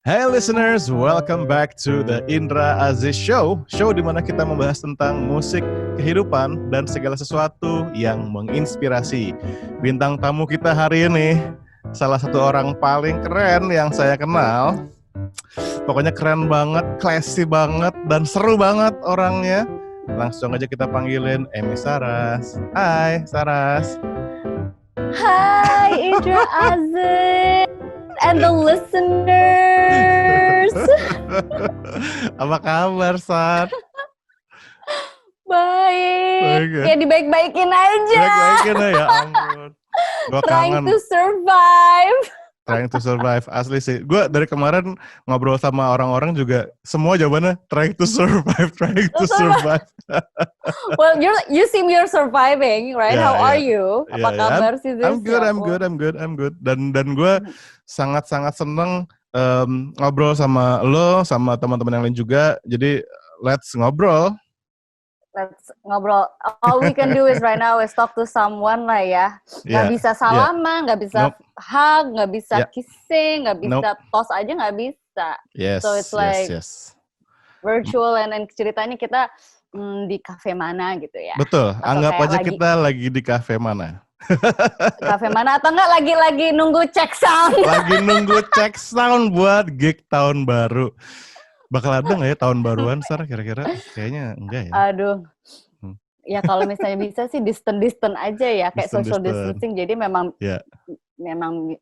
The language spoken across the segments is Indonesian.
Hey listeners, welcome back to the Indra Aziz Show. Show di mana kita membahas tentang musik, kehidupan, dan segala sesuatu yang menginspirasi. Bintang tamu kita hari ini, salah satu orang paling keren yang saya kenal. Pokoknya keren banget, classy banget, dan seru banget orangnya. Langsung aja kita panggilin Emi Saras. Hai Saras. Hai Indra Aziz and the listeners. Apa kabar, Sar? Baik. Ya dibaik-baikin aja. Baik-baikin ya ampun. Gua Trying kangen. to survive. Trying to survive, asli sih. Gue dari kemarin ngobrol sama orang-orang juga, semua jawabannya trying to survive. Well, you seem you're surviving, right? Yeah, How are you? Apa kabar sih? I'm good. Dan gue sangat-sangat seneng ngobrol sama lo, sama teman-teman yang lain juga. Jadi let's ngobrol. Let's ngobrol. All we can do is right now is talk to someone lah ya. Gak bisa salaman, gak bisa hug, gak bisa kissing, gak bisa tos aja gak bisa. Yes, so it's like yes. Virtual and ceritanya kita di kafe mana gitu ya. Betul, atau anggap aja kita lagi di kafe mana. Kafe mana atau enggak lagi nunggu cek sound. Lagi nunggu cek sound buat gig tahun baru. Bakal ada nggak ya tahun baruan, Sar? Kira-kira kayaknya enggak ya. Aduh. Ya kalau misalnya bisa sih distant aja ya, kayak social distancing. Jadi memang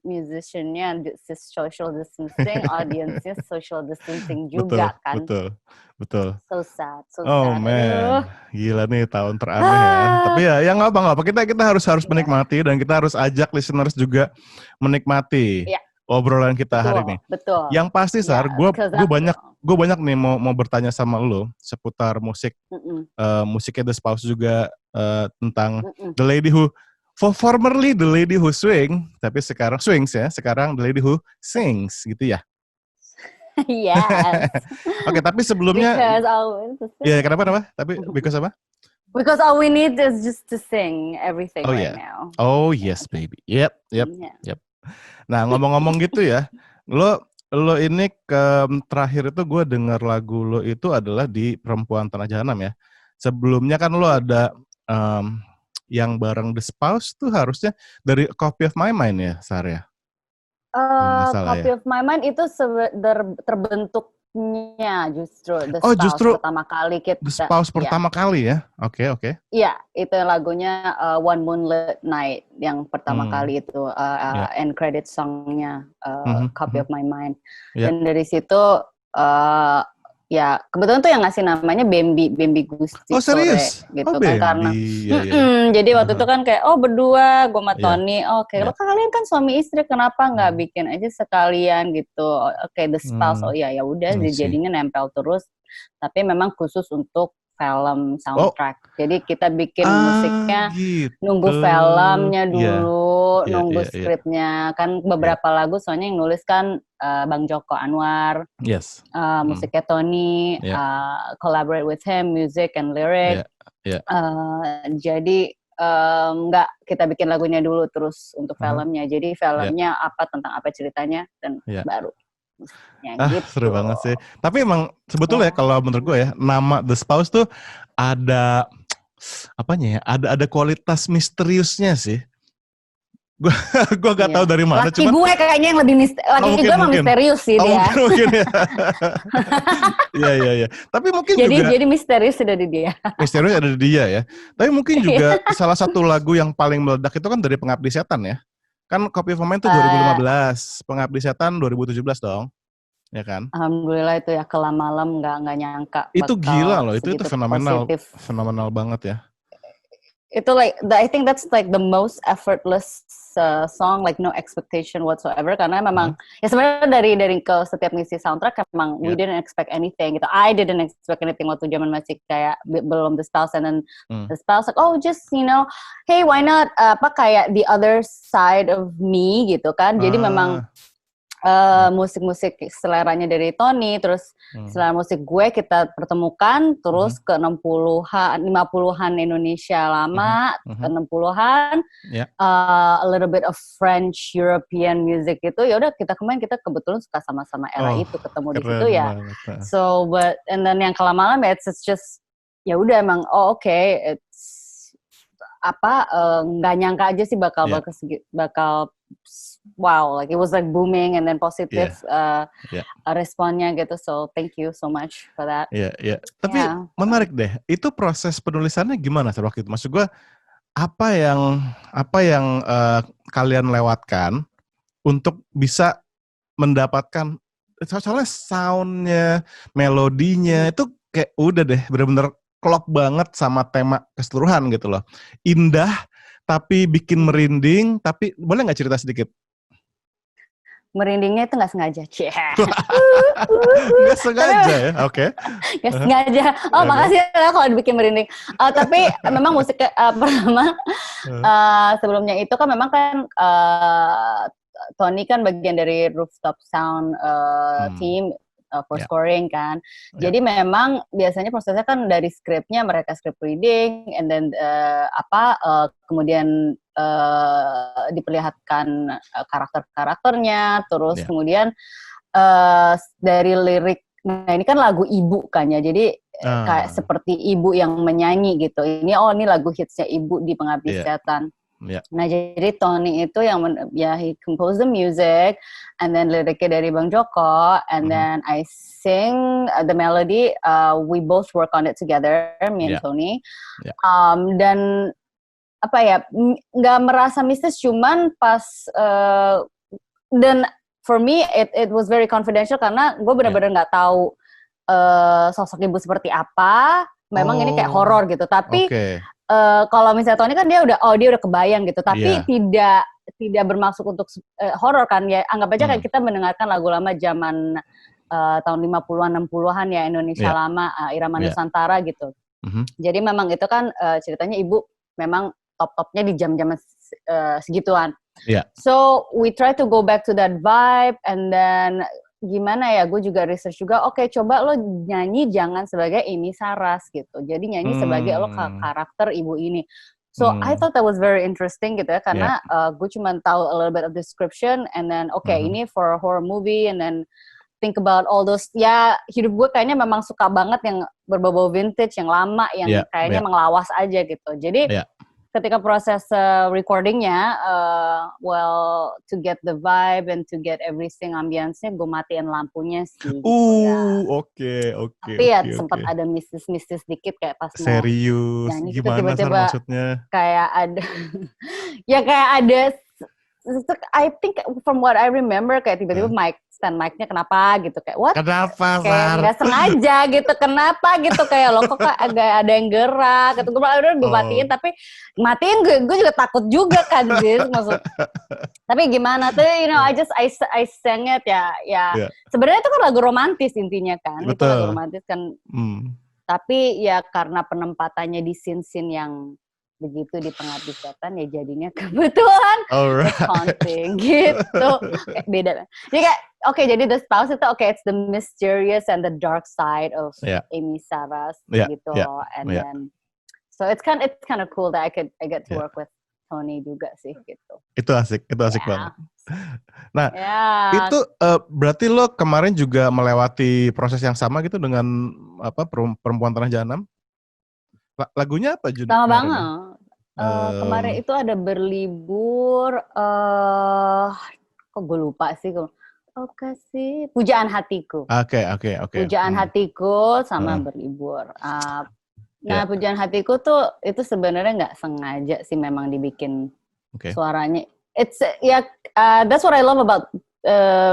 musiciannya social distancing, audiensnya social distancing juga kan. Betul. So sad. Oh man, gila nih tahun teraneh ya. Tapi ya nggak apa. Kita harus menikmati dan kita harus ajak listeners juga menikmati. Obrolan kita hari ini. Betul. Yang pasti Sar, gue banyak nih mau bertanya sama lo seputar musik, musiknya The Spouse juga tentang The Lady Who, formerly The Lady Who Swing, tapi sekarang swings ya, sekarang The Lady Who Sings gitu ya. Yes. Oke, tapi sebelumnya. Kenapa? Tapi because apa? Because all we need is just to sing everything now. Oh yes, baby. Yep. Nah, ngomong-ngomong gitu ya, lo ini terakhir itu gue dengar lagu lo itu adalah di Perempuan Tanah Jahanam ya. Sebelumnya kan lo ada yang bareng The Spouse tuh harusnya dari Copy of My Mind ya, Sar ya? Copy of My Mind itu terbentuknya justru The Spouse pertama kali kita. The Spouse pertama kali ya? Oke. Iya, itu lagunya One Moonlit Night yang pertama kali itu end credit songnya Copy of My Mind. Dan dari situ ya kebetulan tuh yang ngasih namanya Bambi Gusti Sore gitu kan karena jadi waktu itu kan kayak berdua gue sama Tony kalian kan suami istri kenapa nggak bikin aja sekalian gitu The Spouse ya udah jadinya nempel terus tapi memang khusus untuk film soundtrack. Jadi kita bikin musiknya nunggu filmnya dulu, nunggu skripnya. Kan beberapa lagu soalnya yang nulis kan Bang Joko Anwar. Yes. Musiknya Tony, collaborate with him, music and lyric. Jadi nggak kita bikin lagunya dulu terus untuk filmnya. Jadi filmnya tentang apa ceritanya dan baru. Gitu. Seru banget sih. Tapi emang sebetulnya kalau menurut gue ya, nama The Spouse tuh ada apanya ya? Ada kualitas misteriusnya sih. Gue gak tahu dari mana. Laki gue kayaknya yang lebih laki gue mah misterius sih dia. Mungkin ya. Iya. Tapi mungkin jadi misterius ada di dia. Misterius ada di dia ya. Tapi mungkin juga salah satu lagu yang paling meledak itu kan dari Pengabdi Setan ya. Kan Copy of My Mind itu 2015, Pengabdi Setan 2017 dong, ya kan? Alhamdulillah itu ya kelam malam nggak nyangka. Itu gila loh, itu fenomenal banget ya. Itu I think that's like the most effortless song, like no expectation whatsoever karena memang ya sebenarnya dari ke setiap ngisi soundtrack memang we didn't expect anything gitu. I didn't expect anything waktu zaman masih kayak belum The Spouse and then The Spouse like just hey why not kayak the other side of me gitu kan. Jadi memang musik-musik seleranya dari Tony, terus selera musik gue kita pertemukan, terus ke 60-an, 50-an Indonesia lama, ke 60-an, a little bit of French European music itu, ya udah kita kebetulan suka sama-sama era itu, ketemu di situ ya. So but and then yang kelama-lama it's just ya udah emang it's nggak nyangka aja sih bakal wow, like it was like booming and then positive responnya gitu. So thank you so much for that. Tapi menarik deh. Itu proses penulisannya gimana waktu itu? Maksud gue apa yang kalian lewatkan untuk bisa mendapatkan soalnya soundnya, melodinya itu kayak udah deh benar-benar klop banget sama tema keseluruhan gitu loh. Indah tapi bikin merinding. Tapi boleh nggak cerita sedikit? Merindingnya itu nggak sengaja, Nggak sengaja ya, oke. Nggak sengaja. Makasih ya kalau dibikin merinding. Tapi memang musik pertama sebelumnya itu kan memang kan Tony kan bagian dari Rooftop Sound team for scoring kan. Jadi memang biasanya prosesnya kan dari skripnya mereka script reading, and then kemudian diperlihatkan karakter-karakternya, terus kemudian dari lirik. Nah ini kan lagu ibu kan ya, jadi kayak seperti ibu yang menyanyi gitu. Ini lagu hitsnya ibu di Pengabdi Setan. Nah jadi Tony itu yang he composed the music, and then liriknya dari Bang Joko, and then I sing the melody. We both work on it together, me and Tony. Dan nggak merasa mistis, cuman pas dan for me it was very confidential karena gue benar-benar nggak tahu sosok ibu seperti apa. Memang ini kayak horor gitu, tapi kalau misalnya Tony kan dia udah kebayang gitu, tapi tidak bermaksud untuk horor kan ya. Anggap aja kayak kita mendengarkan lagu lama zaman tahun 50-an 60-an ya, Indonesia lama, irama Nusantara gitu. Jadi memang itu kan ceritanya ibu memang top-topnya di jam-jam segituan. So we try to go back to that vibe, and then gimana ya, gue juga research juga, coba lo nyanyi jangan sebagai Amy Saras gitu, jadi nyanyi sebagai lo karakter ibu ini. So I thought that was very interesting gitu ya, karena gue cuma tahu a little bit of description, and then ini for a horror movie, and then think about all those, hidup gue kayaknya memang suka banget yang berbau-bau vintage, yang lama, yang kayaknya emang lawas aja gitu. Jadi ketika proses recordingnya, to get the vibe and to get everything ambience-nya, gue matiin lampunya sih. Oke. Tapi sempat ada mistis-mistis dikit kayak pas mau serius, nyanyi gitu, gimana tiba-tiba maksudnya? Kayak ada, I think from what I remember kayak tiba-tiba stand mic-nya kenapa gitu, kayak what? Kenapa, kayak nggak sengaja gitu, kenapa gitu, kayak lo kok agak ada yang gerak gitu. Gue matiin, tapi matiin gue juga takut juga kan, maksud. Tapi gimana tuh, I sang it ya. Sebenarnya itu kan lagu romantis intinya kan. Betul. Itu lagu romantis kan. Tapi ya karena penempatannya di scene-scene yang begitu di Pengabdi Setan, ya jadinya kebetulan haunting gitu. Kayak beda. Jadi kayak jadi The Spouse itu it's the mysterious and the dark side of Amy Saras gitu. And then so it's kind of cool that I get to work with Tony juga sih gitu. Itu asik banget. Nah, itu berarti lo kemarin juga melewati proses yang sama gitu dengan Perempuan Tanah Jahanam? Lagunya apa judulnya? Sama banget. Kemarin itu ada Berlibur. Kok gue lupa sih. Kasih Pujaan Hatiku. Oke. Pujaan Hatiku sama Berlibur. Nah, Pujaan Hatiku tuh itu sebenarnya nggak sengaja sih memang dibikin suaranya. It's that's what I love about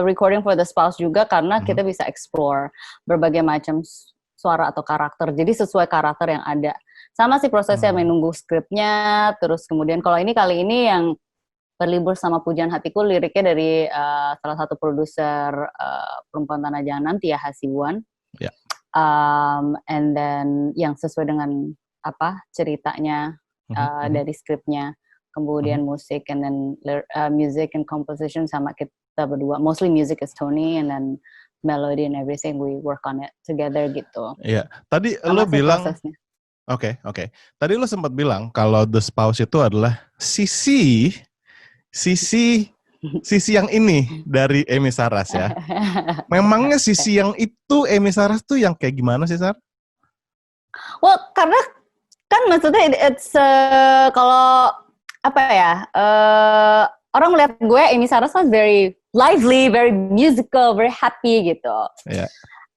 recording for The Spouse juga, karena kita bisa explore berbagai macam suara atau karakter. Jadi sesuai karakter yang ada. Sama sih prosesnya, menunggu skripnya, terus kemudian kali ini yang Berlibur sama Pujaan Hatiku liriknya dari salah satu produser Perempuan Tanah Jahanam, Tia Hasibuan. And then yang sesuai dengan ceritanya dari skripnya, kemudian musik, and then music and composition sama kita berdua. Mostly music is Tony, and then melody and everything we work on it together gitu. Iya. Tadi lo bilang Oke. Tadi lo sempat bilang kalau The Spouse itu adalah sisi yang ini dari Amy Saras ya. Memangnya sisi yang itu Amy Saras tuh yang kayak gimana sih, Sar? Well, karena kan maksudnya it's kalau apa ya, orang melihat gue Amy Saras kan very lively, very musical, very happy gitu. Yeah.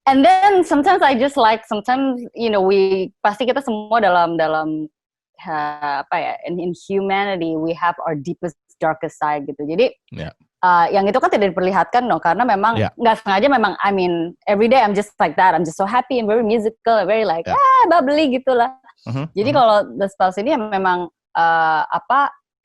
And then sometimes I just like, sometimes pasti kita semua dalam apa ya, in humanity we have our deepest darkest side gitu. Jadi yang itu kan tidak diperlihatkan karena memang nggak sengaja, memang I mean every day I'm just like that, I'm just so happy and very musical, very like bubbly gitulah. Jadi kalau The Spouse ini memang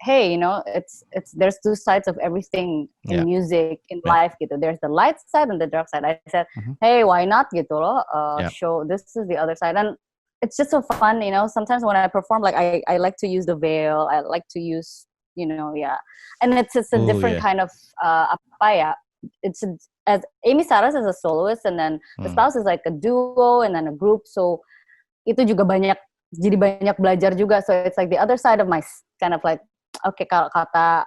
hey, it's there's two sides of everything in music, in life gitu. There's the light side and the dark side. I said, hey, why not gitu loh? Show this is the other side, and it's just so fun, Sometimes when I perform, like I like to use the veil. I like to use, and it's a different kind of It's as Amy Saras is a soloist, and then The Spouse is like a duo and then a group. So itu juga jadi banyak belajar juga. So it's like the other side of my kind of like. Oke, kalau kata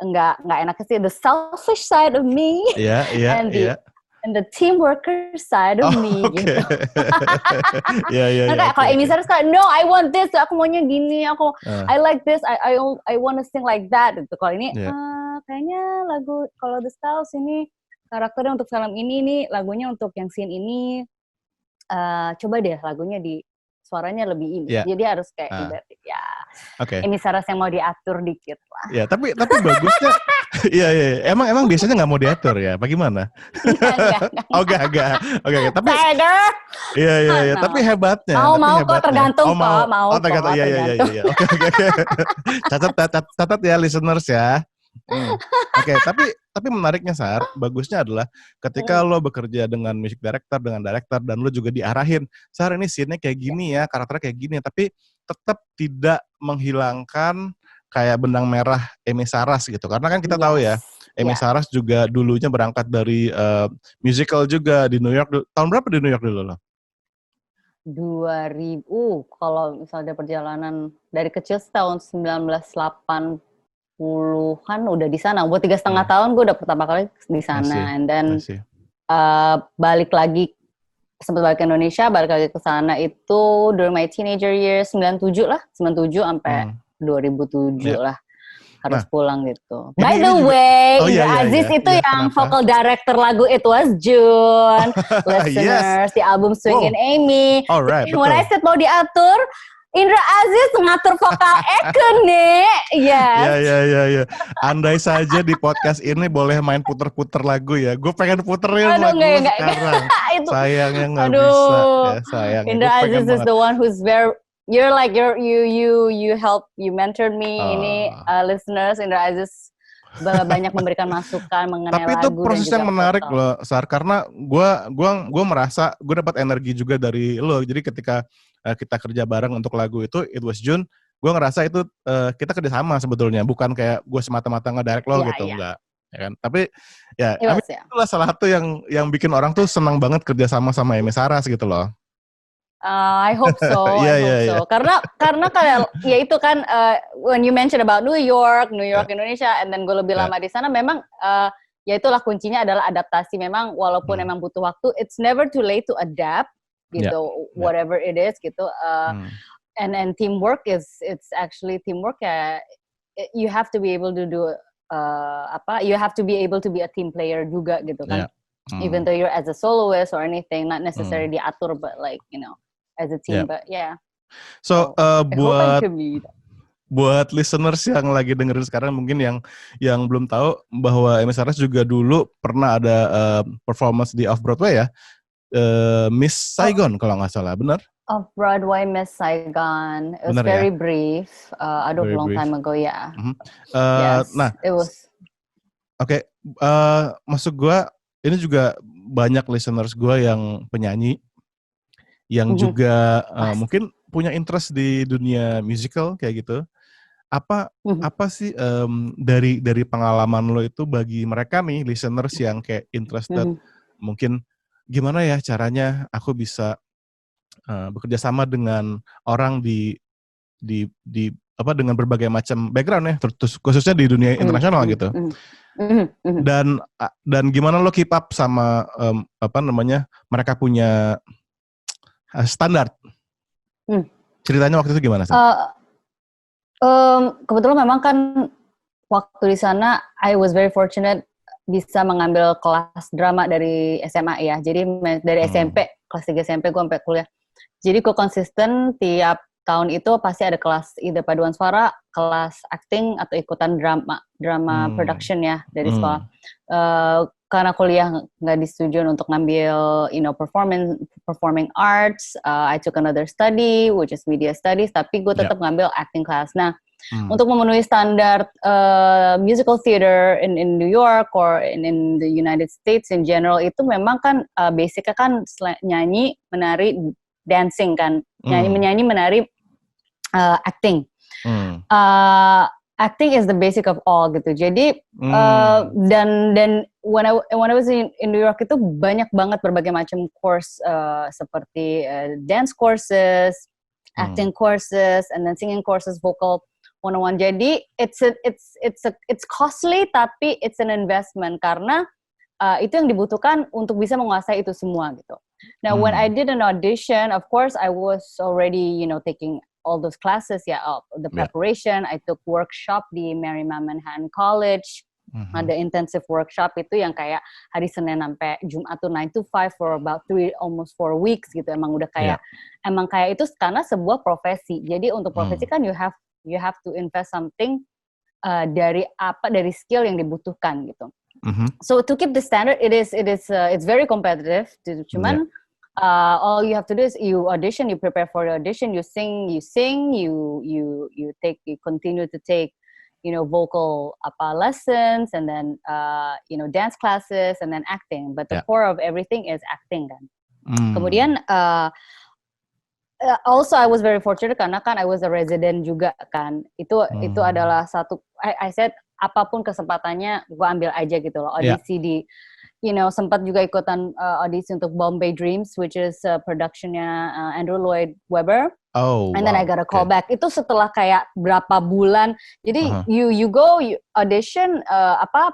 nggak enaknya sih, the selfish side of me, and the team worker side of me, gitu. Nah, kalau Amy Saras kayak, no, I want this, aku maunya gini, I like this, I want to sing like that. Gitu. Kalau ini, kayaknya lagu kalau The Spouse ini karakternya untuk film ini, nih lagunya untuk yang scene ini, coba deh lagunya suaranya lebih ini, jadi harus kayak Amy Saras yang mau diatur dikit lah. Ya, tapi bagusnya, emang biasanya nggak mau diatur ya, bagaimana? Enggak. Tapi, iya, tapi hebatnya. Mau kok, tergantung kok, mau. Tergantung, iya. Oke. Catat ya, listeners ya. Oke, tapi menariknya, Sar, bagusnya adalah ketika lo bekerja dengan music director, dan lo juga diarahin, Sar ini scene-nya kayak gini ya, karakternya kayak gini, tapi tetap tidak menghilangkan kayak benang merah Amy Saras gitu. Karena kan kita tahu ya, Amy Saras juga dulunya berangkat dari musical juga di New York. Tahun berapa di New York dulu lo? 2000, kalau misalnya perjalanan dari kecil tahun 1980 kan udah di sana. Buat 3,5 tahun gue udah pertama kali di sana, and then balik lagi, sempat balik ke Indonesia, balik lagi ke sana itu during my teenager years, 97 sampai 2007 lah. Harus pulang gitu. By the way, Aziz itu yang vocal director lagu It Was June, listeners, di album Swing in Amy. Alright, When I said mau diatur, Indra Aziz ngatur vokal Eke nih. Yes. Iya. Andai saja di podcast ini boleh main puter-puter lagu ya. Gue pengen puterin lagu sekarang. Sayangnya nggak bisa. Ya, sayangnya. Indra Aziz is the one who's very, you help, you mentored me. Ini listeners, Indra Aziz banyak memberikan masukan mengenai lagu. Tapi itu proses yang menarik loh, Sar, karena gue merasa gue dapat energi juga dari lo. Jadi ketika kita kerja bareng untuk lagu itu It Was June, gue ngerasa itu kita kerja sama sebetulnya, bukan kayak gue semata-mata ngedirect lo gitu, enggak, ya kan? Tapi itulah salah satu yang bikin orang tuh senang banget kerja sama Amy Saras gitu loh. I hope so. So. Karena kayak ya itu kan when you mention about New York, Indonesia, and then gue lebih lama di sana, memang ya itulah kuncinya adalah adaptasi. Memang walaupun memang butuh waktu, it's never too late to adapt gitu, whatever it is gitu. And teamwork it's actually teamwork ya. You have to be able to do you have to be able to be a team player juga gitu kan. Even though you're as a soloist or anything, not necessarily diatur, but like as a team, but So buat listeners yang lagi dengerin sekarang, mungkin yang belum tahu bahwa Amy Saras juga dulu pernah ada performance di Off Broadway ya, Miss Saigon kalau nggak salah, benar? Off Broadway Miss Saigon. It was bener, very brief. Long time ago, ya. Yes, nah, it was. Oke, maksud gue ini juga banyak listeners gue yang penyanyi, yang juga mungkin punya interest di dunia musical kayak gitu. Apa sih dari pengalaman lo itu bagi mereka nih listeners yang kayak interested, mungkin gimana ya caranya aku bisa bekerja sama dengan orang di dengan berbagai macam background ya, terus khususnya di dunia internasional gitu. Dan gimana lo keep up sama mereka punya standar. Ceritanya waktu itu gimana sih? Kebetulan memang kan waktu di sana I was very fortunate bisa mengambil kelas drama dari SMA ya. Jadi dari SMP, kelas 3 SMP gue sampai kuliah. Jadi gue konsisten tiap tahun itu pasti ada kelas ide paduan suara, kelas acting atau ikutan drama production ya dari sekolah. Karena kuliah nggak disetujuin untuk ngambil performing arts, I took another study which is media studies, tapi gue tetap ngambil acting class. Nah, untuk memenuhi standar musical theater in New York or in the United States in general itu memang kan basicnya kan nyanyi, menari, dancing kan, menyanyi, menari, acting. Acting is the basic of all gitu. Jadi dan when I was in New York itu banyak banget berbagai macam course seperti dance courses, acting courses, and then singing courses, vocal 101. Jadi it's costly tapi it's an investment karena itu yang dibutuhkan untuk bisa menguasai itu semua gitu. Now when I did an audition, of course I was already taking all those classes the preparation. I took workshop di Marymount Manhattan College. Ada intensive workshop itu yang kayak hari Senin sampai Jumat tuh 9 to 5 for about 4 weeks gitu. Emang udah kayak emang kayak itu karena sebuah profesi. Jadi untuk profesi kan you have to invest something dari skill yang dibutuhkan gitu. So to keep the standard, it's very competitive. Cuman all you have to do is you audition, you prepare for the audition, you sing, you continue to take vocal lessons, and then dance classes, and then acting. But the core of everything is acting kan. Kemudian also I was very fortunate karena kan I was a resident juga kan. Itu adalah satu. I said apapun kesempatannya gue ambil aja gitu loh. Audisi di sempat juga ikutan audisi untuk Bombay Dreams, which is productionnya Andrew Lloyd Webber. And then I got a call back. Itu setelah kayak berapa bulan. Jadi you audition,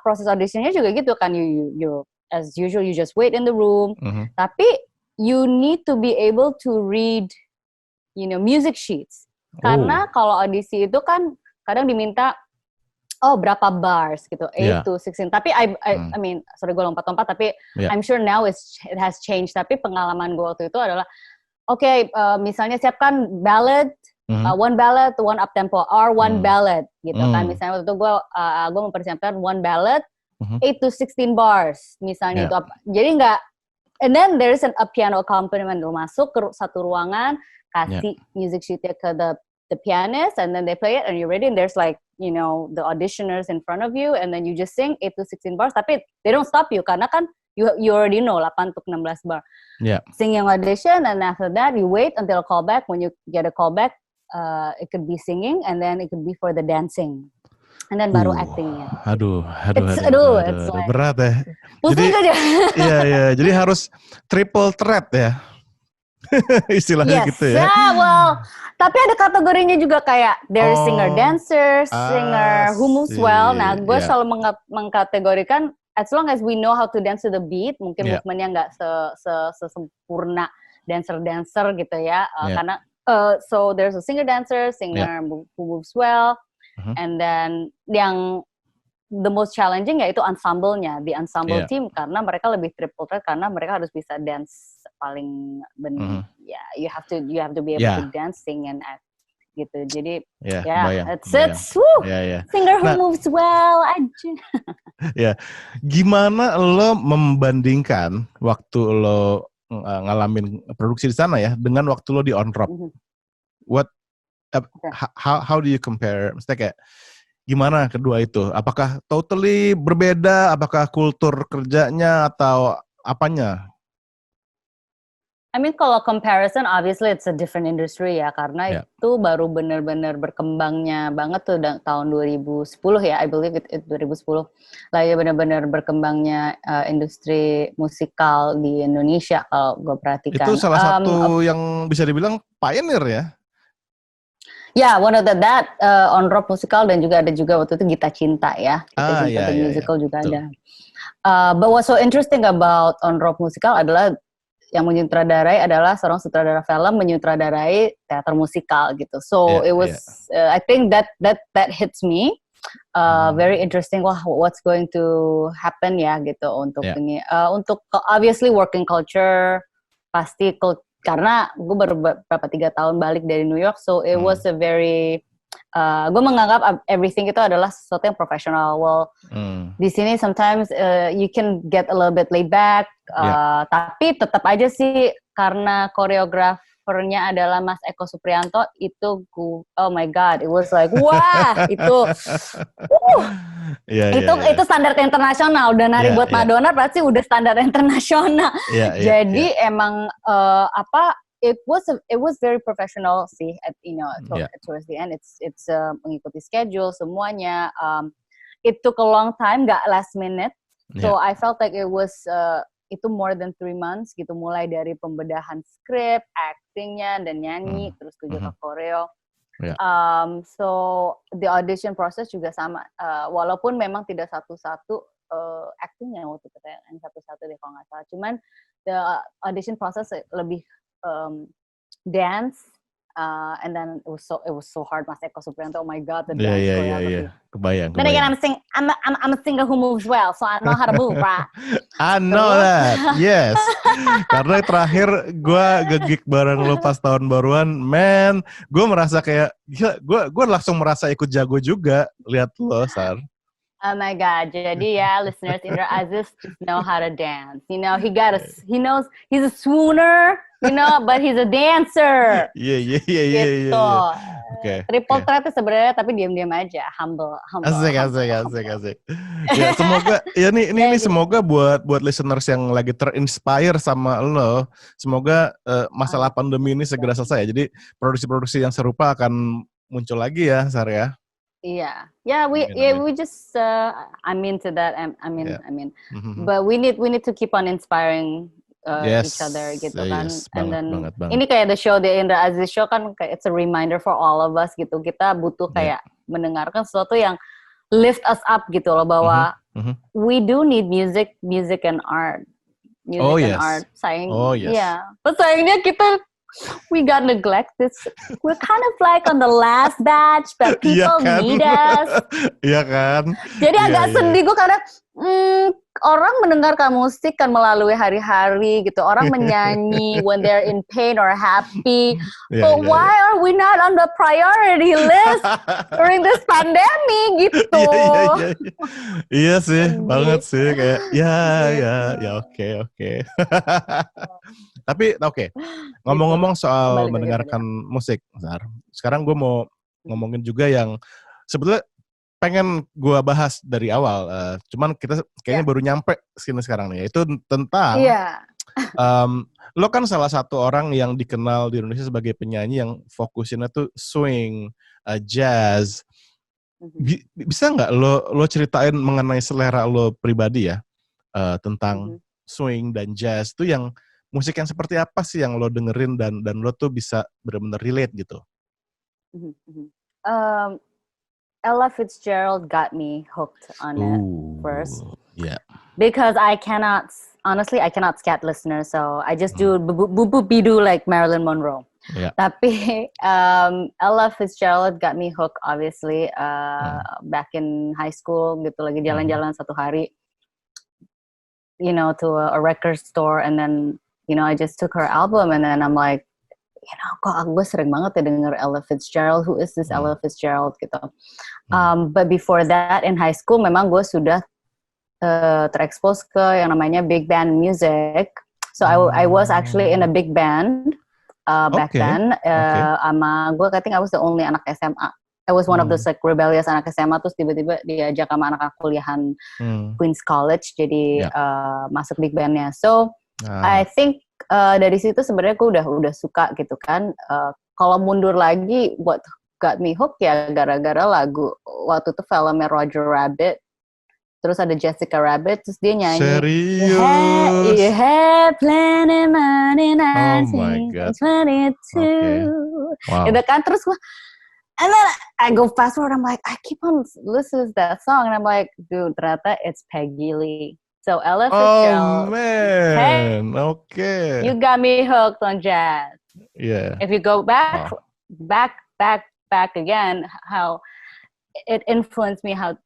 proses auditionnya juga gitu kan. You as usual you just wait in the room. Tapi you need to be able to read music sheets. Karena kalau audisi itu kan kadang diminta berapa bars gitu, 8 to 16. Tapi I mean, sorry gue lompat-lompat, tapi I'm sure now it has changed. Tapi pengalaman gue waktu itu adalah, misalnya siapkan ballad, one ballad, one up tempo, or one ballad gitu kan. Misalnya waktu itu gue mempersiapkan one ballad, 8 to 16 bars, misalnya itu. Jadi nggak, and then there is a piano accompaniment. Lu masuk ke satu ruangan, kasih music sheetnya ke the pianist, and then they play it, and you're ready, and there's like, the auditioners in front of you, and then you just sing 8 to 16 bars, tapi they don't stop you, karena kan you already know 8 to 16 bar. Singing audition, and after that, you wait until a callback. When you get a callback, it could be singing, and then it could be for the dancing. And then baru actingnya. Aduh, it's like, berat ya. Pusing aja. Iya, jadi harus triple threat ya. Istilahnya gitu ya. Well, tapi ada kategorinya juga kayak there is singer-dancer, singer who moves well. Nah, gue selalu mengkategorikan as long as we know how to dance to the beat, mungkin movementnya nggak sesempurna dancer gitu ya. Karena so there's a singer-dancer, singer who moves well, and then yang the most challenging yaitu ensemble-nya, the ensemble team, karena mereka lebih triple threat karena mereka harus bisa dance paling benar. You have to be able to dance, sing, and act gitu. Jadi singer who moves well aja. Gimana lo membandingkan waktu lo ngalamin produksi di sana ya dengan waktu lo di On Rock? How do you compare? Maksudnya kayak gimana kedua itu? Apakah totally berbeda? Apakah kultur kerjanya atau apanya? I mean kalau comparison obviously it's a different industry ya karena itu baru benar-benar berkembangnya banget tuh tahun 2010 ya, I believe it 2010 lagi benar-benar berkembangnya industri musikal di Indonesia kalau gue perhatikan. Itu salah satu yang bisa dibilang pioneer ya. Yeah, one of that on rock musikal dan juga ada juga waktu itu Gita Cinta ya. Gita Cinta the musical juga ada. But what's so interesting about on rock musikal adalah yang menyutradarai adalah seorang sutradara film menyutradarai teater musikal gitu. So it was I think that hits me very interesting. Wah, what's going to happen ya gitu untuk ini. Untuk obviously working culture pasti karena gue baru berapa 3 tahun balik dari New York, so it was a very gue menganggap everything itu adalah sesuatu yang profesional. Well, di sini sometimes you can get a little bit laid back, tapi tetap aja sih karena koreografernya adalah Mas Eko Suprianto itu oh my god, it was like wah itu itu standar internasional. Udah nari buat Madonna pasti udah standar internasional. Jadi emang It was very professional sih, towards the end. It's mengikuti schedule semuanya. It took a long time, nggak last minute. So I felt like it was itu more than 3 months gitu, mulai dari pembedahan skrip, actingnya dan nyanyi, terus ke koreo. So the audition process juga sama. Walaupun memang tidak satu-satu actingnya waktu kita yang satu-satu deh kalau nggak salah. Cuman the audition process lebih dance, and then it was so hard. Mas Eko Suprianto, oh my god, the dance choreography. Kebayang. Then again, I'm a singer who moves well, so I know how to move, right? I know that, yes. Karena terakhir gue gig bareng lo pas tahun baruan, man, gue merasa kayak gila, gue langsung merasa ikut jago juga lihat lo, Sar. Oh my god, jadi ya listeners, Indra Aziz just know how to dance. You know, he knows he's a swooner, you know, but he's a dancer. Iya. Gitu. Triple threat sebenarnya tapi diam-diam aja, humble. Asik. Ya semoga ini semoga buat listeners yang lagi terinspire sama lo, semoga masalah pandemi ini segera selesai. Jadi produksi-produksi yang serupa akan muncul lagi ya, Sar ya. Yeah, we just I'm into that. I mean, but we need to keep on inspiring each other gitu kan. And then ini kayak the show, the Indra Aziz Show kan kayak it's a reminder for all of us gitu. Kita butuh kayak mendengarkan sesuatu yang lift us up gitu loh, bahwa we do need music and art. And art. But sayangnya kita we got neglected. We're kind of like on the last batch, but people need us. Iya kan? Jadi agak sedih gue karena orang mendengarkan musik kan melalui hari-hari gitu. Orang menyanyi when they're in pain or happy. But why are we not on the priority list during this pandemic gitu? Iya sih, banget sih kayak ya oke. Tapi ngomong-ngomong soal mendengarkan musik, Zar. Sekarang gue mau ngomongin juga yang sebetulnya pengen gue bahas dari awal. Cuman kita kayaknya baru nyampe sini sekarang nih. Itu tentang lo kan salah satu orang yang dikenal di Indonesia sebagai penyanyi yang fokusinnya tuh swing, jazz. Bisa nggak lo ceritain mengenai selera lo pribadi ya tentang swing dan jazz itu yang musik yang seperti apa sih yang lo dengerin dan lo tuh bisa benar-benar relate gitu? Ella Fitzgerald got me hooked on it first. Yeah. Because I cannot scat listeners, so I just do boop-boop-be-doo like Marilyn Monroe. Yeah. Tapi Ella Fitzgerald got me hooked obviously back in high school gitu, lagi jalan-jalan satu hari, you know, to a record store, and then you know, I just took her album and then I'm like, you know, kok gue sering banget ya denger Ella Fitzgerald. Who is this Ella Fitzgerald gitu. But before that in high school memang gue sudah terekspos ke yang namanya big band music. So I was actually in a big band back then. Sama gue, I think I was the only anak SMA. I was one of those like rebellious anak SMA, terus tiba-tiba diajak sama anak kuliahan Queen's College jadi masuk big bandnya. So I think dari situ sebenarnya gue udah suka gitu kan. Kalau mundur lagi, what got me hooked ya gara-gara lagu waktu itu filmnya Roger Rabbit. Terus ada Jessica Rabbit, terus dia nyanyi. Serius? You had plenty money, Oh my God. 22. Okay. Wow. Itu kan, terus gue, and then I go fast forward, I'm like, I keep on listening to that song, and I'm like, dude, ternyata it's Peggy Lee. So Ella Fitzgerald. Oh man, okay. You got me hooked on jazz. Yeah. If you go back again, how it influenced me how,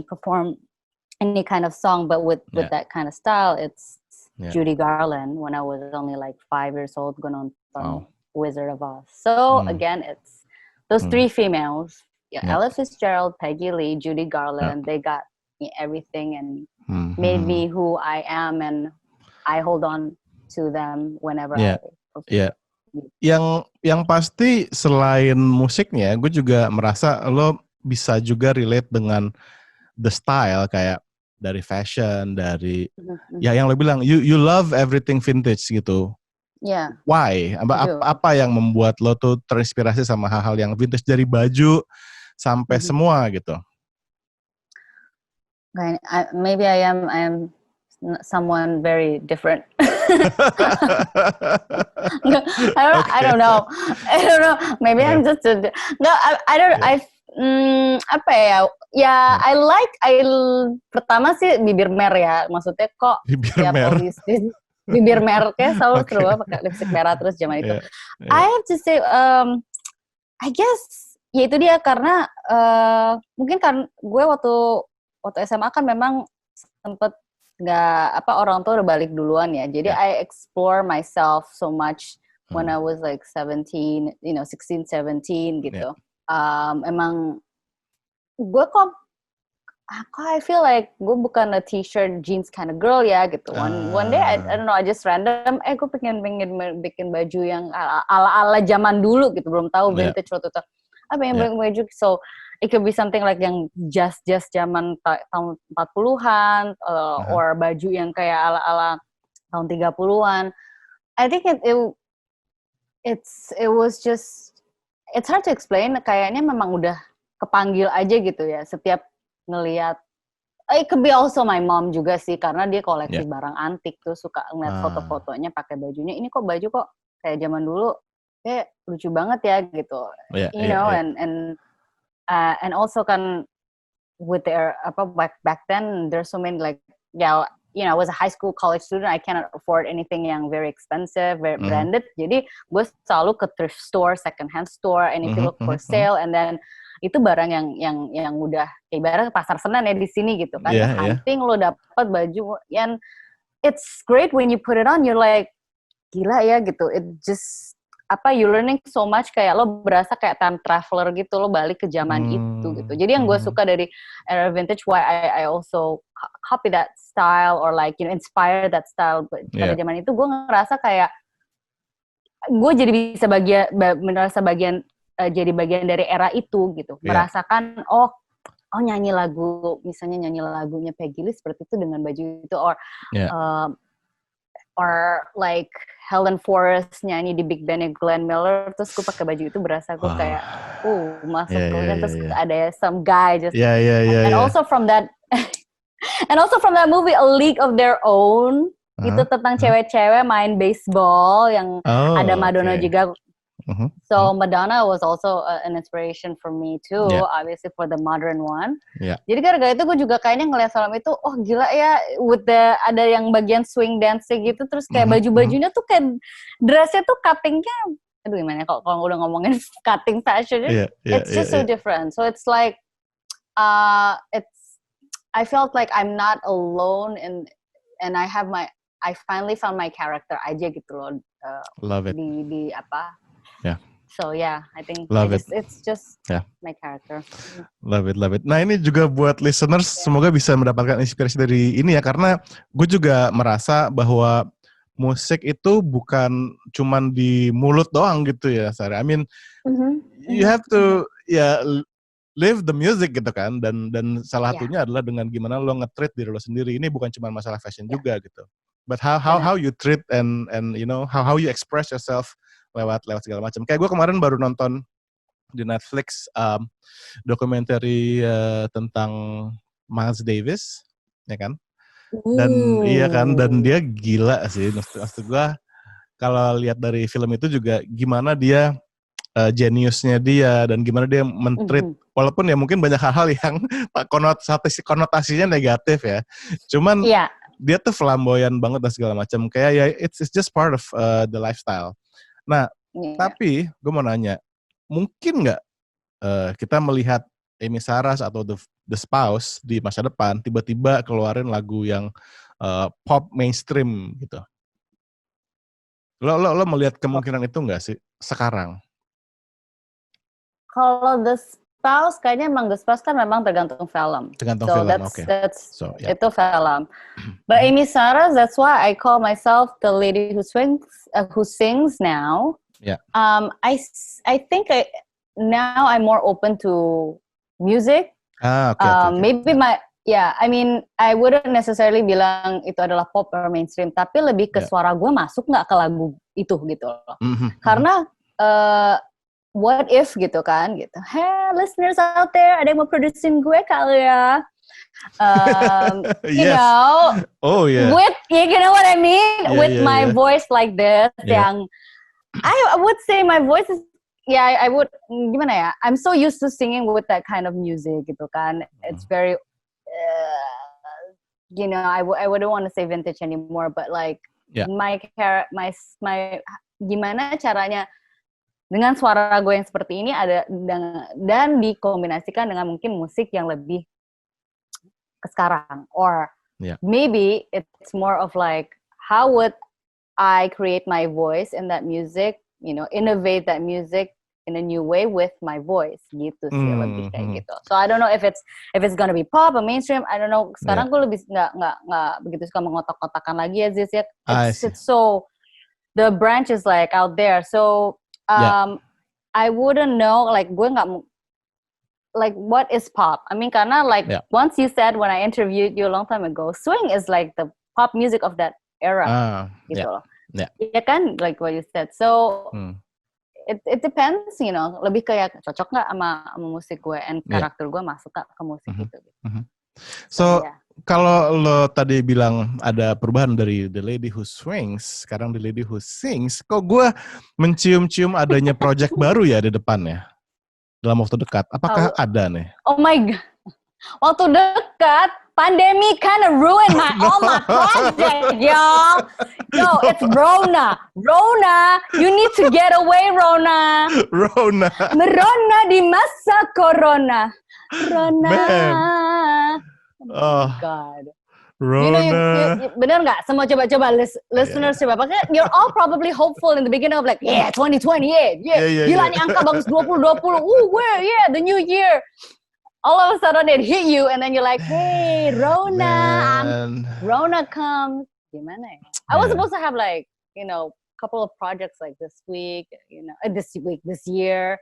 perform any kind of song, but with that kind of style, it's Judy Garland when I was only like 5 years old, going on Wizard of Oz. So again, it's those three females, Ella Fitzgerald, Peggy Lee, Judy Garland, they got me everything and made me who I am, and I hold on to them whenever I perform. Yeah. Yang pasti selain musiknya, gue juga merasa lo bisa juga relate dengan the style, kayak dari fashion, dari yang lo bilang you love everything vintage gitu. Yeah. Why? Apa yang membuat lo tuh terinspirasi sama hal-hal yang vintage, dari baju sampai semua gitu? Maybe I am someone very different. I don't know. Maybe I'm just apa ya? Ya, pertama sih bibir mer ya. Maksudnya kok bibir mer. Bibir merknya selalu seru pakai lipstick merah terus zaman itu. I have to say, I guess ya itu dia, karena mungkin kan gue waktu SMA kan memang sempet orang tua udah balik duluan ya. Jadi I explore myself so much when I was like 16, 16, 17 gitu. Emang gue kok I feel like gue bukan a t-shirt jeans kind of girl ya gitu. One day I don't know, I just random gue pengen bikin baju yang ala zaman dulu gitu, belum tahu vintage waktu itu. Pengen bikin baju, so it could be something like yang jazz zaman tahun 40-an or baju yang kayak ala tahun 30-an. I think it was just, it's hard to explain, kayaknya memang udah kepanggil aja gitu ya setiap ngelihat. It could be also my mom juga sih, karena dia koleksi barang antik tuh, suka ngeliat foto-fotonya pakai bajunya, ini kok baju kok kayak zaman dulu kayak lucu banget ya gitu. And also kan with their back then there's so many like I was a high school college student, I cannot afford anything yang very expensive, very branded. Jadi gue selalu ke thrift store, second hand store, and if you look for sale, and then itu barang yang udah ibarat pasar Senen ya di sini gitu kan. Hunting lo dapet baju, and it's great when you put it on, you're like gila ya gitu. It just you learning so much, kayak lo berasa kayak time traveler gitu, lo balik ke zaman itu gitu. Jadi yang gue suka dari era vintage, why I also copy that style or like inspire that style pada zaman itu, gue ngerasa kayak gue jadi bisa jadi bagian dari era itu gitu. Merasakan nyanyi lagunya Peggy Lee seperti itu dengan baju itu, or like Helen Forrest nyanyi di Big Band Glenn Miller, terus gue pakai baju itu, berasa gue kayak masuk terus ada some guy just and also from that movie A League of Their Own, itu tentang cewek-cewek main baseball yang ada Madonna juga. So Madonna was also an inspiration for me too, obviously for the modern one. Jadi gara-gara itu gue juga kayaknya ngeliat film itu, gila ya, ada yang bagian swing dance gitu, terus kayak baju-bajunya tuh kayak dressnya tuh cuttingnya, aduh gimana kalau udah ngomongin cutting fashion, it's just so different. So it's like, I felt like I'm not alone, and I finally found my character aja gitu loh. Love it. Di apa? So I think it's just my character. Love it. Nah ini juga buat listeners, semoga bisa mendapatkan inspirasi dari ini ya, karena gue juga merasa bahwa musik itu bukan cuman di mulut doang gitu ya, Sari. I mean, you have to live the music gitu kan, dan salah satunya adalah dengan gimana lo nge-treat diri lo sendiri. Ini bukan cuma masalah fashion juga gitu. but how you treat and you know how you express yourself lewat segala macam. Kayak gue kemarin baru nonton di Netflix dokumenter tentang Miles Davis, ya kan? Dan iya kan, dan dia gila sih. Maksud gue kalau lihat dari film itu juga gimana dia geniusnya dia dan gimana dia mentreat, walaupun ya mungkin banyak hal-hal yang konotasinya negatif ya. Cuman dia tuh flamboyan banget dan segala macam. Kayak ya it's just part of the lifestyle. Nah, tapi gue mau nanya, mungkin nggak kita melihat Amy Saras atau the Spouse di masa depan tiba-tiba keluarin lagu yang pop mainstream gitu? Lo melihat kemungkinan itu nggak sih sekarang? Kalau The Spouse, kayaknya emang The Spouse kan memang tergantung film. Tergantung film, oke. Itu film. But Amy Saras, that's why I call myself the lady who sings now. Yeah. I think now I'm more open to music. Okay. Maybe I mean, I wouldn't necessarily bilang itu adalah pop or mainstream, tapi lebih ke suara gue masuk nggak ke lagu itu gitu loh. Karena what if gitu kan gitu. Hey listeners out there, ada yang mau producein gue kali ya. You know, with you know what I mean, with my voice like this, yang I would say my voice is I would gimana ya? I'm so used to singing with that kind of music gitu kan. It's very you know, I wouldn't want to say vintage anymore, but like my gimana caranya dengan suara gue yang seperti ini ada dan dikombinasikan dengan mungkin musik yang lebih ke sekarang, or maybe it's more of like how would I create my voice in that music, you know, innovate that music in a new way with my voice gitu sih, lebih kayak gitu. So I don't know if it's gonna be pop or mainstream, I don't know. Sekarang gue lebih nggak begitu suka mengotak-kotakan lagi ya Ziz ya. It's so the branch is like out there, so I wouldn't know, like gue nggak like what is pop. I mean karena like once you said when I interviewed you a long time ago, swing is like the pop music of that era gitu loh. Ya kan, like what you said. So it depends, you know, lebih kayak cocok nggak sama musik gue and karakter gue masuk nggak ke musik itu. So kalau lo tadi bilang ada perubahan dari The Lady Who Swings, sekarang The Lady Who Sings, kok gue mencium-cium adanya project baru ya di depannya dalam waktu dekat? Apakah ada nih? Oh my god, waktu dekat pandemi kind of ruined all my project, y'all. Yo, it's Rona, you need to get away, Rona. Rona di masa Corona. Rona. Oh God. Rona. You know, bener nggak? Semua coba listeners coba. Makanya you're all probably hopeful in the beginning of like, 2020, gila nih angka bagus 2020. The new year. All of a sudden it hit you, and then you're like, hey, Rona, Rona comes. Gimana ya? I was supposed to have like, you know, couple of projects like this week, you know, this year.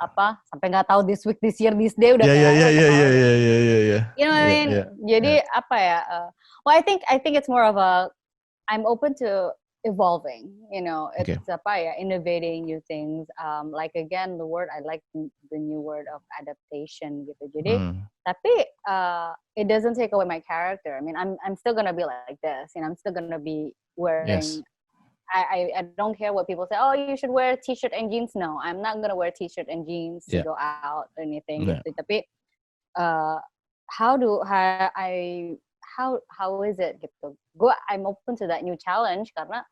Apa sampai nggak tahu this week, this year, this day udah You know what I mean? Jadi apa ya? Well, I think it's more of a I'm open to evolving. You know, it's apa ya? Innovating new things. Like again, the word I like the new word of adaptation gitu. Jadi tapi it doesn't take away my character. I mean, I'm still gonna be like this. You know, I'm still gonna be wearing. I don't care what people say. Oh, you should wear t-shirt and jeans. No, I'm not gonna wear t-shirt and jeans to go out or anything. Gitu. Tapi how is it gitu? I'm open to that new challenge karena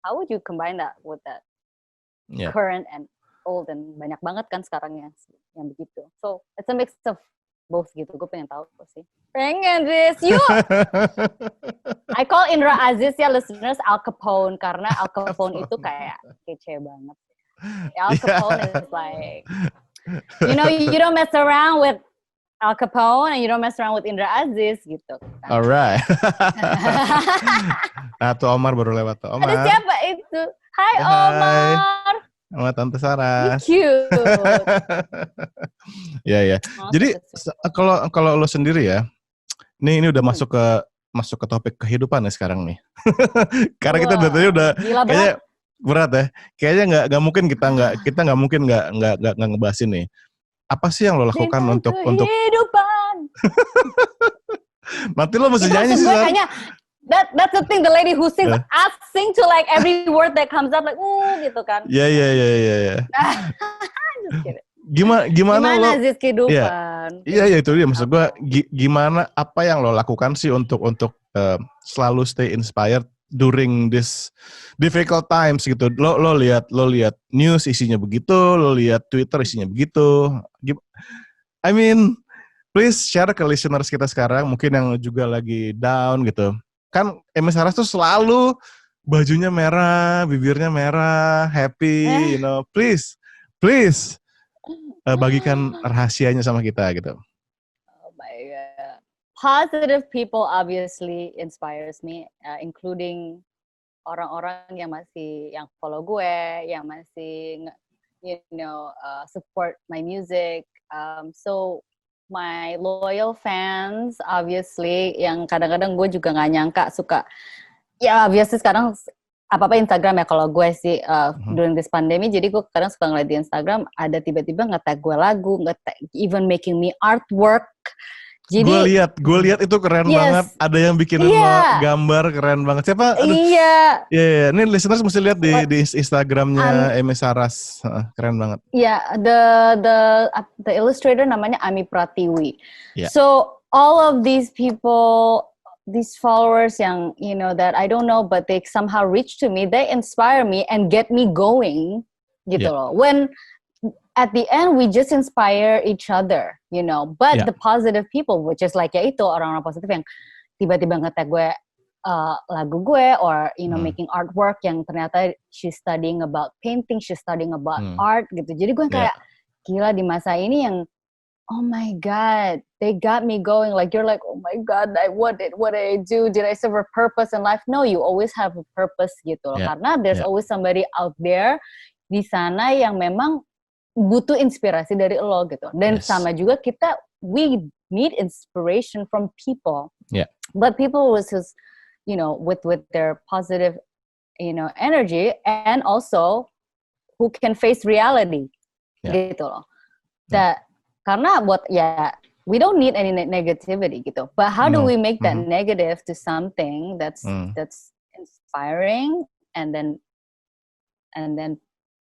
how would you combine that with that current and old, and banyak banget kan sekarang yang begitu. So it's a mix of both gitu. Gue pengen tahu sih. Pengen Riz, yuk. I call Indra Aziz ya listeners Al Capone karena Al Capone itu kayak kece banget. Al Capone is like, you know, you don't mess around with Al Capone and you don't mess around with Indra Aziz gitu. Alright. Nah tuh Omar baru lewat tuh. Omar. Ada siapa itu? Hai Omar. Sama Tante Saras. Cute. Ya. Jadi kalau lo sendiri ya, ini udah masuk ke masuk ke topik kehidupan ya sekarang nih. Karena kita tadi udah kayaknya berat ya. Kayaknya nggak mungkin kita nggak mungkin nggak ngebahas ini. Apa sih yang lo lakukan untuk kehidupan? Nanti lo mesti nyanyi sih. Kayaknya that's the thing, the lady who sings, I sing to like every word that comes up like gitu kan. Iya. Gimana lo sih kehidupan? Iya itu dia maksud gue. Gimana apa yang lo lakukan sih untuk selalu stay inspired during this difficult times gitu. Lo lihat news isinya begitu, lo lihat Twitter isinya begitu. I mean, please share ke listeners kita sekarang mungkin yang juga lagi down gitu. Kan Amy Saras tuh selalu bajunya merah, bibirnya merah, happy, please bagikan rahasianya sama kita gitu. Oh my God. Positive people obviously inspires me, including orang-orang yang follow gue, yang masih support my music. So my loyal fans, obviously, yang kadang-kadang gue juga nggak nyangka suka. Ya, obviously sekarang apa-apa Instagram ya kalau gue sih during this pandemic, jadi gue kadang suka ngeliat di Instagram ada tiba-tiba nge-tag gue lagu, nge-tag even making me artwork. Jadi gue lihat itu keren banget. Ada yang bikinin gambar keren banget. Siapa? Iya. Ini listeners mesti lihat di Instagramnya Amy Saras. Keren banget. Iya, the illustrator namanya Ami Pratiwi. Yeah. So all of these people, these followers yang that I don't know but they somehow reach to me, they inspire me and get me going gitu loh. When at the end we just inspire each other, but the positive people which is like itu orang-orang positif yang tiba-tiba nge-tag gue lagu gue or making artwork yang ternyata she's studying about painting, she's studying about art gitu. Jadi gue kayak gila di masa ini yang oh my God, they got me going. Like you're like, oh my God, what did I do? Did I serve a purpose in life? No, you always have a purpose gitu loh. Karena there's always somebody out there di sana yang memang butuh inspirasi dari lo gitu. Dan sama juga we need inspiration from people. Yeah. But people with their positive, energy and also who can face reality gitu loh. Karena we don't need any negativity gitu. But how do we make that negative to something that's inspiring and then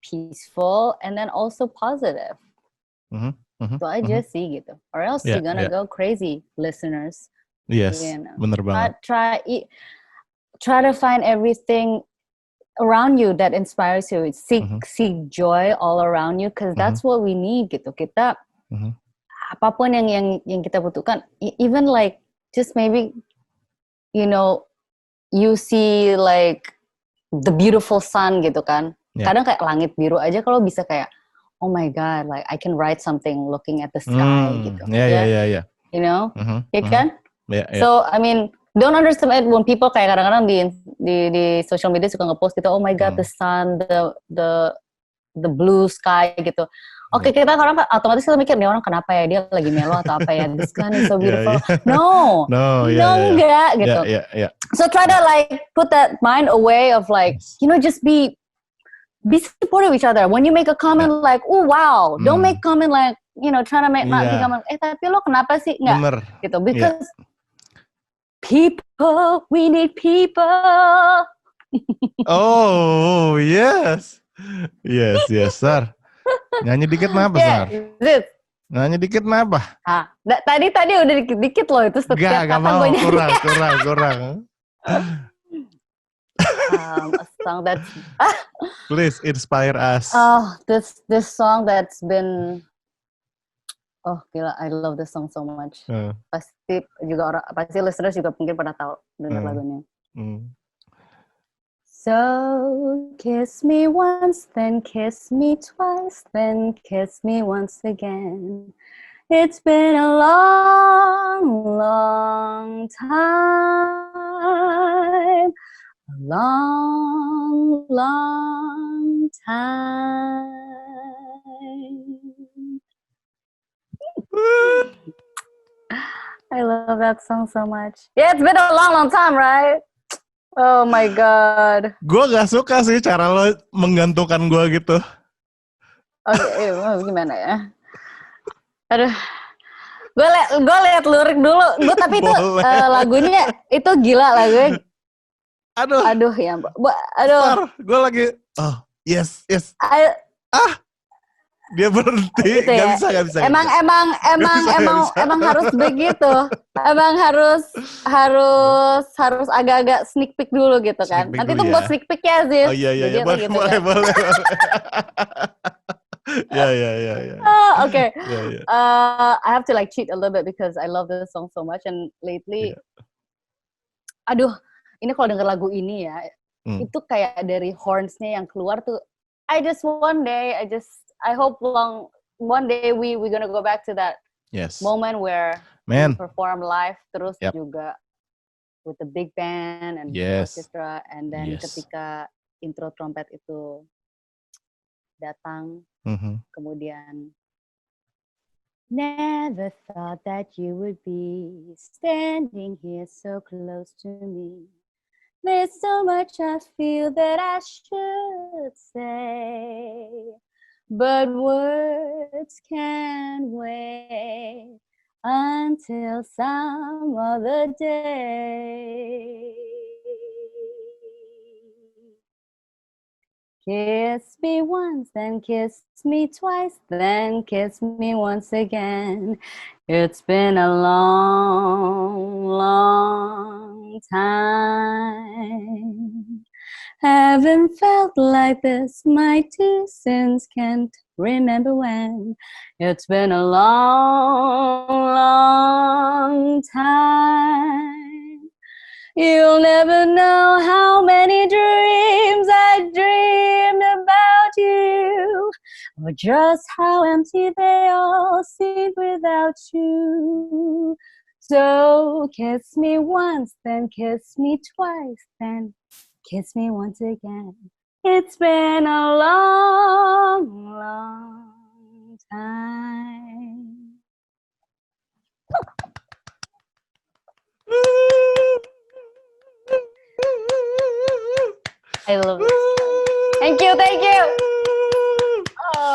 peaceful and then also positive. Itu aja sih gitu. Or else you're gonna go crazy, listeners. Yes, bener banget. Try to find everything around you that inspires you. Seek joy all around you, because that's what we need gitu. Kita apapun yang kita butuhkan, even like just maybe you see like the beautiful sun gitu kan. Kadang kayak langit biru aja kalau bisa kayak oh my God, like I can write something looking at the sky gitu. Yeah. Ya kan? Yeah. So I mean, don't underestimate when people kayak kadang-kadang di social media suka ngepost gitu, oh my God, the sun, the blue sky gitu. Oke, kita orang otomatis kita mikir nih orang kenapa ya, dia lagi melo atau apa ya, this sky is so beautiful. No, enggak gitu. Yeah. So try to like put that mind away of like, just be supportive of each other. When you make a comment like, oh wow, don't make comment like, trying to make not be comment, tapi lo kenapa sih? Enggak. Bener. Gitu, because people, we need people. Oh, yes, Sar. Nyanyi dikit kenapa, Sar? Nyanyi dikit kenapa? Tadi udah dikit loh itu setiap kata gue nyanyi. Kurang. A song that's please inspire us. Oh, this song that's been gila, I love this song so much. Pasti listeners juga mungkin pada tahu dengar lagunya. So kiss me once, then kiss me twice, then kiss me once again. It's been a long, long time. A long, long time. I love love that song so much. Yeah, it's been a long time, right? Oh my God. Gue gak suka sih cara lo menggantungkan gue gitu. Oke, gimana ya? Aduh. Gue liat lirik dulu. Gue tapi itu lagunya itu gila lagunya. Aduh ya, aduh. Gue lagi. Oh yes. Dia berhenti. Gitu ya. Gak bisa. Emang harus begitu. Emang harus agak-agak sneak peek dulu gitu kan. Nanti tuh buat sneak peek ya sih. Oh iya. Boleh. Yeah. Oh, okay. Yeah. I have to like cheat a little bit because I love this song so much and lately, aduh, ini kalau denger lagu ini ya, itu kayak dari horns-nya yang keluar tuh. I hope one day we gonna go back to that moment where we perform live terus juga with the big band and orchestra, and then ketika intro trompet itu datang. Kemudian never thought that you would be standing here so close to me. There's so much I feel that I should say, but words can't wait until some other day. Kiss me once, then kiss me twice, then kiss me once again. It's been a long, long time. Haven't felt like this, my 2 cents can't remember when. It's been a long, long time. You'll never know how many dreams I dreamed about you, or just how empty they all seem without you. So kiss me once, then kiss me twice, then kiss me once again. It's been a long, long time. I love it. Thank you.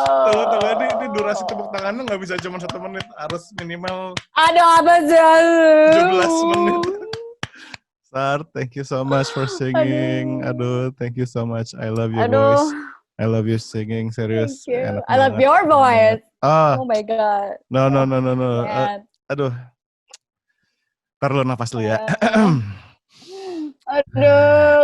Tunggu, ini durasi tepuk tangannya nggak bisa cuma 1 menit, harus minimal. Aduh, apa sih? 17 menit. Sar, thank you so much for singing. Aduh, thank you so much. I love your voice. I love you singing, serius. I love your voice. Oh my God. No. Aduh. Ntar lu nafas dulu ya. Aduh,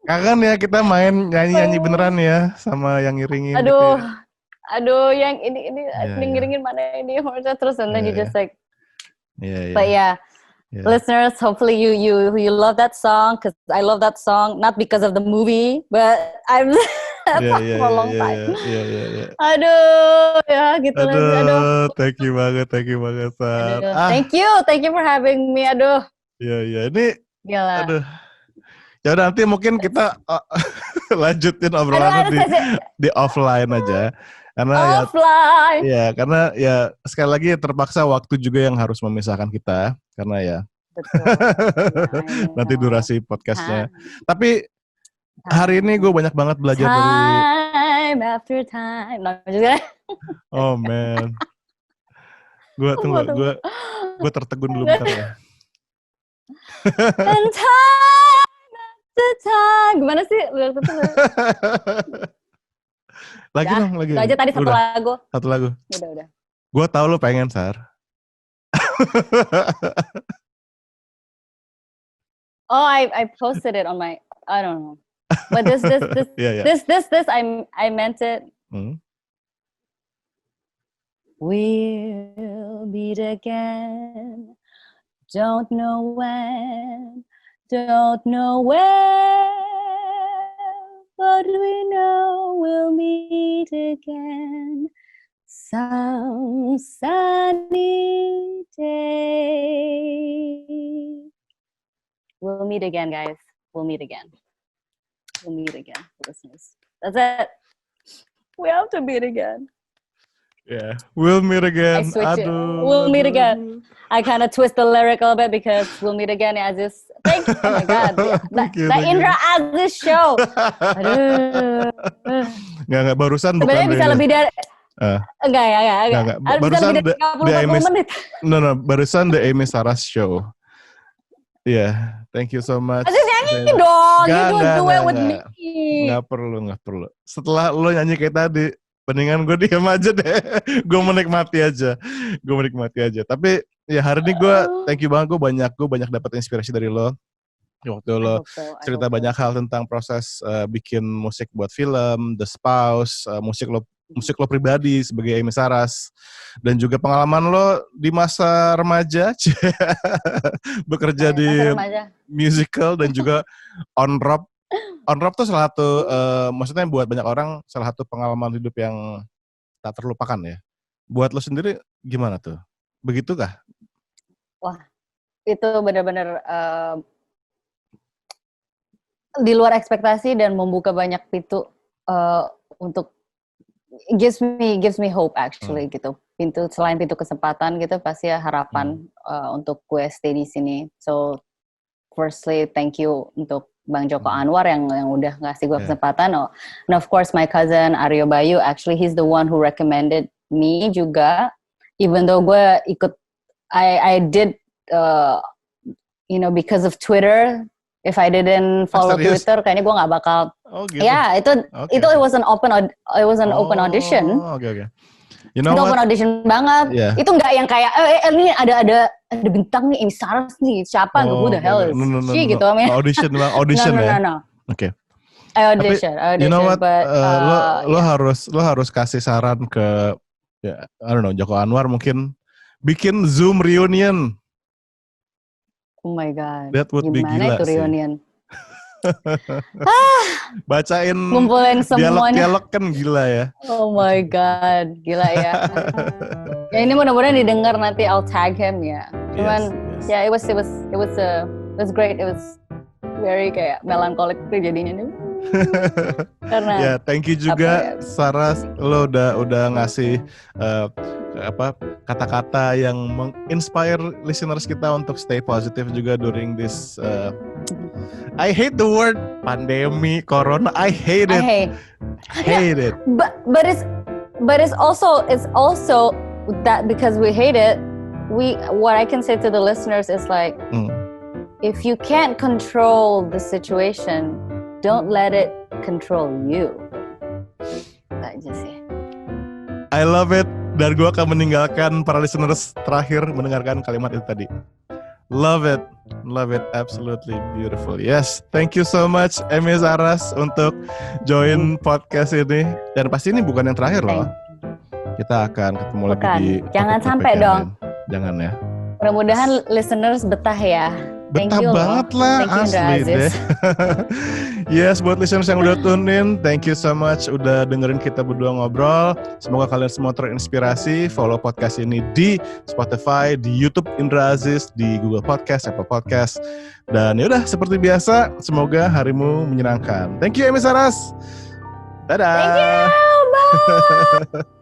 Kangen ya kita main nyanyi beneran ya sama yang ngiringin. Aduh, yang ini ngiringin mana ini hornsnya terus, and then you just like. But yeah. Listeners, hopefully you love that song, because I love that song, not because of the movie, but I've for a long time. Aduh, ya gitu lagi. Aduh. Thank you banget, Sar. Thank you for having me. Aduh. Iya, ini. Gila. Aduh. Ya udah, nanti mungkin kita lanjutin obrolannya di offline aja. Karena karena sekali lagi terpaksa waktu juga yang harus memisahkan kita, karena ya. Betul. Nanti durasi podcastnya. Tapi hari ini gue banyak banget belajar dari time after time. Oh man. Gue tertegun dulu bentar ya. And time after time. Gimana sih? Lagi. Itu aja tadi satu lagu. Udah. Gue tahu lo pengen, Sar. Oh, I posted it on my, I don't know. But this I meant it. We'll meet again. Don't know when, don't know where, but we know we'll meet again some sunny day. We'll meet again, guys. We'll meet again, listeners. That's it. We have to meet again. Yeah, we'll meet again. We'll meet again. I kind of twist the lyric a little bit because we'll meet again, Aziz. Thank you. Oh my God. The Indra Aziz show. Aduh. Nggak, barusan sebenarnya bukan bisa lebih dari enggak. Barusan bisa lebih dari 40 menit. No, barusan The Amy Saras Show. Yeah, thank you so much. Aziz nyanyi dong. You do it with me. Nggak perlu. Setelah lo nyanyi kayak tadi, mendingan gue diam aja deh. Gue menikmati aja. Tapi ya hari ini gue thank you banget. Gue banyak dapat inspirasi dari lo. Waktu lo cerita banyak hal tentang proses bikin musik buat film, The Spouse, musik lo pribadi sebagai Amy Saras, dan juga pengalaman lo di masa remaja bekerja di musical dan juga on rock tuh salah satu maksudnya buat banyak orang salah satu pengalaman hidup yang tak terlupakan ya. Buat lo sendiri gimana tuh? Begitukah? Wah, itu benar-benar di luar ekspektasi dan membuka banyak pintu untuk gives me hope actually gitu. Selain pintu kesempatan gitu pasti ya harapan untuk gue stay di sini. So firstly thank you untuk Bang Joko Anwar yang udah ngasih gue kesempatan. And of course my cousin Aryo Bayu, actually he's the one who recommended me juga. Even though gue ikut I did because of Twitter. If I didn't follow Twitter, kayaknya gue nggak bakal. Oh gitu. Ya, itu it was an open audition. Okay. Itu open audition banget. Yeah. Itu nggak yang kayak ini ada bintang nih, Amy Saras nih, siapa? Who the hell is she gitu? Audition ya. No. Oke. Audition. You know what? Lo harus kasih saran ke I don't know, Joko Anwar mungkin bikin Zoom reunion. Oh my God. That would be gila itu reunion? Bacain ngumpulin semuanya. Dialog kan gila ya. Oh my God, gila ya. Ya ini mudah-mudahan didengar nanti, I'll tag him ya. Cuman ya it was great. It was very kayak melancholic tuh jadinya nih. Karena ya, thank you juga Saras, lo udah ngasih kata-kata yang menginspire listeners kita untuk stay positive juga during this I hate the word pandemi corona. I hate it. Hate it. But it's also that because we hate it, what I can say to the listeners is like if you can't control the situation, don't let it control you. Itu aja sih. I love it. Dan gue akan meninggalkan para listeners terakhir mendengarkan kalimat itu tadi. Love it, absolutely beautiful. Yes, thank you so much Amy Saras untuk join podcast ini. Dan pasti ini bukan yang terakhir loh. Kita akan ketemu lagi di jangan sampai dong. Jangan ya. Mudah-mudahan listeners betah ya. Betah banget lah, asli deh. Yes, buat listeners yang udah tune in, thank you so much udah dengerin kita berdua ngobrol. Semoga kalian semua terinspirasi. Follow podcast ini di Spotify, di YouTube Indra Aziz, di Google Podcast, Apple Podcast. Dan yaudah, seperti biasa, semoga harimu menyenangkan. Thank you Amy Saras. Dadah. Thank you. Bye.